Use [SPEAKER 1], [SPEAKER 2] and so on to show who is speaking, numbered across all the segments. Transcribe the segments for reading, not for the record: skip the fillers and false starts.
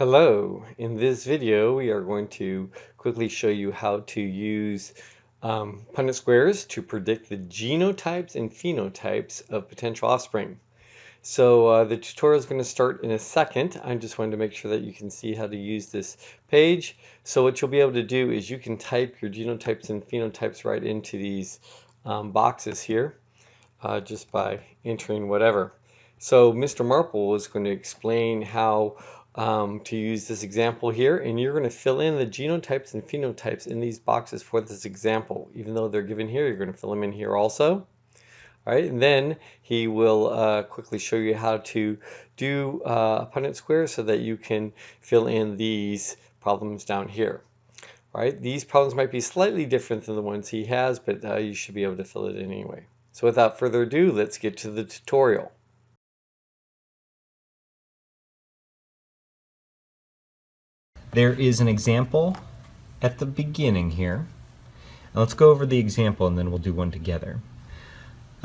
[SPEAKER 1] Hello, in this video we are going to quickly show you how to use Punnett squares to predict the genotypes and phenotypes of potential offspring. So the tutorial is going to start in a second. I just wanted to make sure that you can see how to use this page. So what you'll be able to do is you can type your genotypes and phenotypes right into these boxes here just by entering whatever. So Mr. Marple is going to explain how to use this example here, and you're going to fill in the genotypes and phenotypes in these boxes for this example. Even though they're given here, you're going to fill them in here also. All right, and then he will quickly show you how to do a Punnett square so that you can fill in these problems down here. All right, these problems might be slightly different than the ones he has, but you should be able to fill it in anyway. So without further ado, let's get to the tutorial.
[SPEAKER 2] There is an example at the beginning here. Now let's go over the example and then we'll do one together.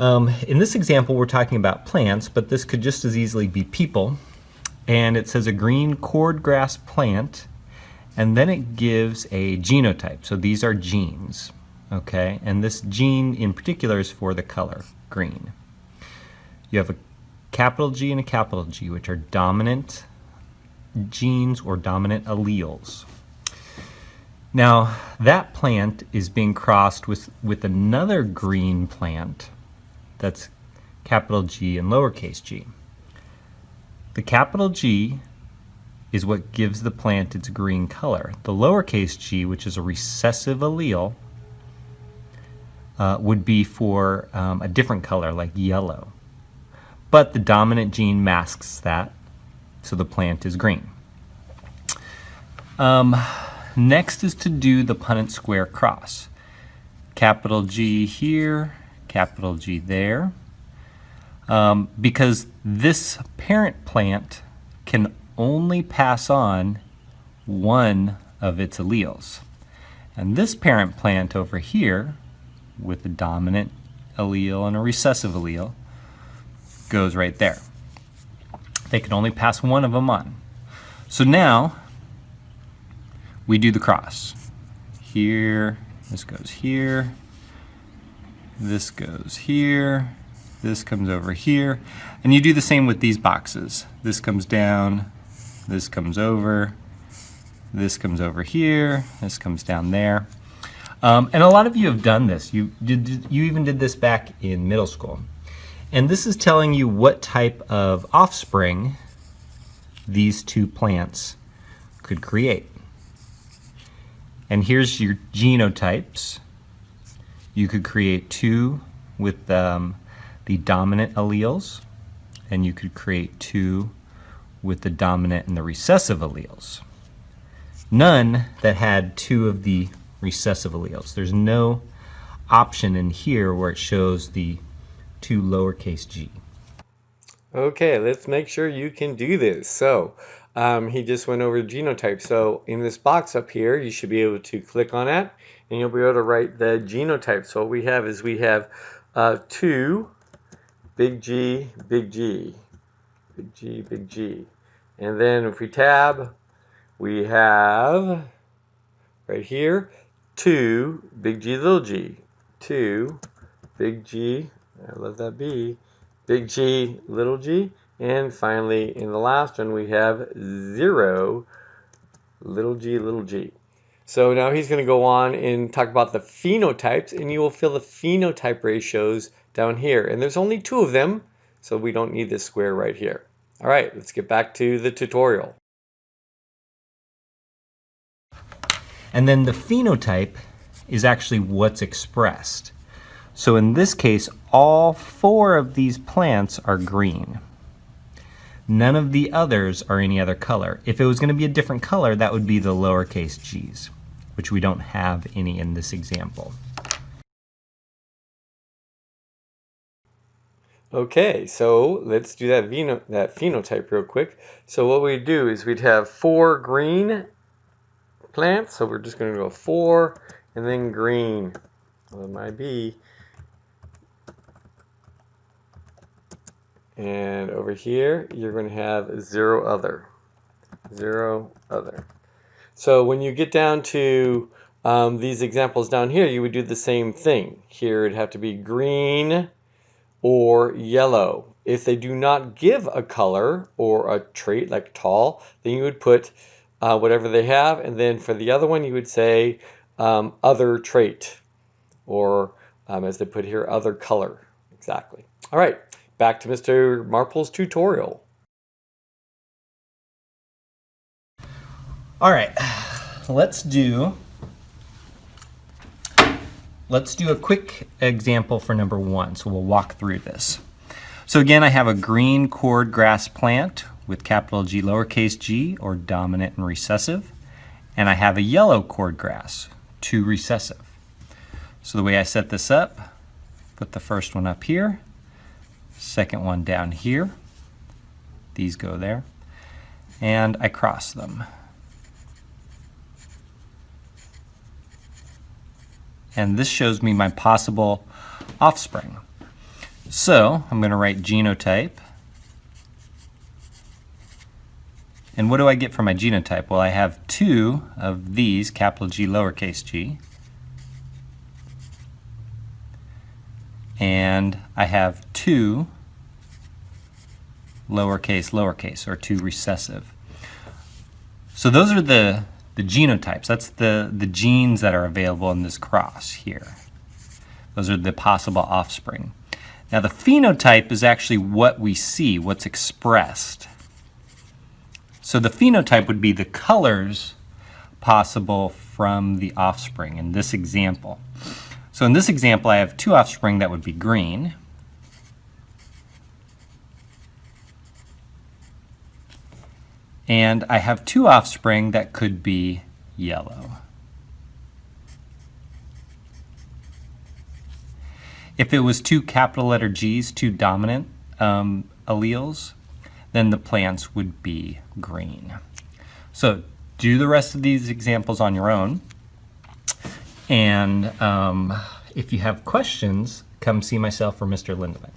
[SPEAKER 2] In this example we're talking about plants, but this could just as easily be people. And it says a green cordgrass plant, and then it gives a genotype. So these are genes, okay? And this gene in particular is for the color green. You have a capital G and a capital G, which are dominant genes or dominant alleles. Now that plant is being crossed with another green plant that's capital G and lowercase g. The capital G is what gives the plant its green color. The lowercase g, which is a recessive allele, would be for a different color like yellow. But the dominant gene masks that, so the plant is green. Next is to do the Punnett square cross. Capital G here, capital G there. Because this parent plant can only pass on one of its alleles. And this parent plant over here, with a dominant allele and a recessive allele, goes right there. They can only pass one of them on. So now we do the cross. Here, this goes here, this goes here, this comes over here, and you do the same with these boxes. This comes down, this comes over, this comes over here, this comes down there. And a lot of you have done this. You even did this back in middle school. And this is telling you what type of offspring these two plants could create. And here's your genotypes. You could create two with the dominant alleles, and you could create two with the dominant and the recessive alleles. None that had two of the recessive alleles. There's no option in here where it shows the two lowercase g.
[SPEAKER 1] Okay, let's make sure you can do this. So he just went over genotype. So in this box up here, you should be able to click on it, and you'll be able to write the genotype. So what we have is we have 2 big G, big G, big G, big G. And then if we tab, we have right here 2 big G, little g, 2 big G, I love that B, big G, little g, and finally in the last one we have 0 little g, little g. So now he's going to go on and talk about the phenotypes, and you will fill the phenotype ratios down here. And there's only 2 of them, so we don't need this square right here. All right, let's get back to the tutorial.
[SPEAKER 2] And then the phenotype is actually what's expressed. So in this case, all 4 of these plants are green. None of the others are any other color. If it was going to be a different color, that would be the lowercase g's, which we don't have any in this example.
[SPEAKER 1] Okay, so let's do that phenotype real quick. So what we'd do is we'd have 4 green plants, so we're just going to go 4 and then green. Well, it might be. And over here, you're going to have 0 other. 0 other. So when you get down to these examples down here, you would do the same thing. Here it'd have to be green or yellow. If they do not give a color or a trait like tall, then you would put whatever they have, and then for the other one you would say other trait, or as they put here, other color. Exactly. All right, back to Mr. Marple's tutorial.
[SPEAKER 2] All right, let's do a quick example for number 1. So we'll walk through this. So again, I have a green cord grass plant with capital G lowercase g, or dominant and recessive, and I have a yellow cord grass, 2 recessive. So the way I set this up, put the first one up here, second one down here, these go there, and I cross them. And this shows me my possible offspring. So I'm going to write genotype. And what do I get from my genotype? Well, I have 2 of these, capital G lowercase g. And I have 2 lowercase, or 2 recessive. So those are the genotypes. That's the genes that are available in this cross here. Those are the possible offspring. Now the phenotype is actually what we see, what's expressed. So the phenotype would be the colors possible from the offspring in this example. So in this example, I have 2 offspring that would be green. And I have 2 offspring that could be yellow. If it was 2 capital letter G's, 2 dominant alleles, then the plants would be green. So do the rest of these examples on your own. And if you have questions, come see myself or Mr. Lindemann.